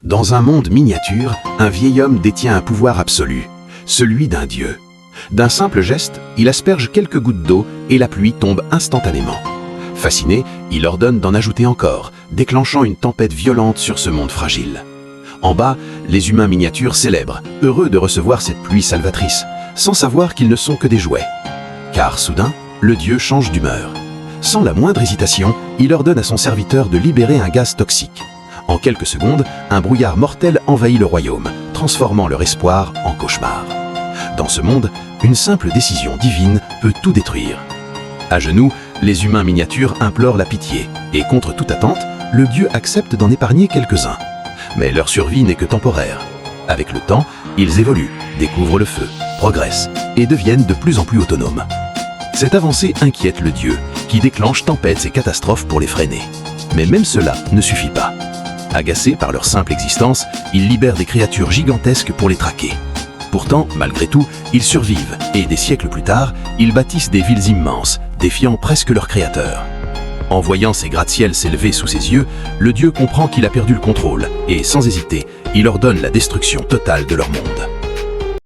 Dans un monde miniature, un vieil homme détient un pouvoir absolu, celui d'un dieu. D'un simple geste, il asperge quelques gouttes d'eau et la pluie tombe instantanément. Fasciné, il ordonne d'en ajouter encore, déclenchant une tempête violente sur ce monde fragile. En bas, les humains miniatures célèbrent, heureux de recevoir cette pluie salvatrice, sans savoir qu'ils ne sont que des jouets. Car soudain, le dieu change d'humeur. Sans la moindre hésitation, il ordonne à son serviteur de libérer un gaz toxique. En quelques secondes, un brouillard mortel envahit le royaume, transformant leur espoir en cauchemar. Dans ce monde, une simple décision divine peut tout détruire. À genoux, les humains miniatures implorent la pitié, et contre toute attente, le dieu accepte d'en épargner quelques-uns. Mais leur survie n'est que temporaire. Avec le temps, ils évoluent, découvrent le feu, progressent, et deviennent de plus en plus autonomes. Cette avancée inquiète le dieu, qui déclenche tempêtes et catastrophes pour les freiner. Mais même cela ne suffit pas. Agacés par leur simple existence, ils libèrent des créatures gigantesques pour les traquer. Pourtant, malgré tout, ils survivent et des siècles plus tard, ils bâtissent des villes immenses, défiant presque leur créateur. En voyant ces gratte-ciels s'élever sous ses yeux, le dieu comprend qu'il a perdu le contrôle et, sans hésiter, il ordonne la destruction totale de leur monde.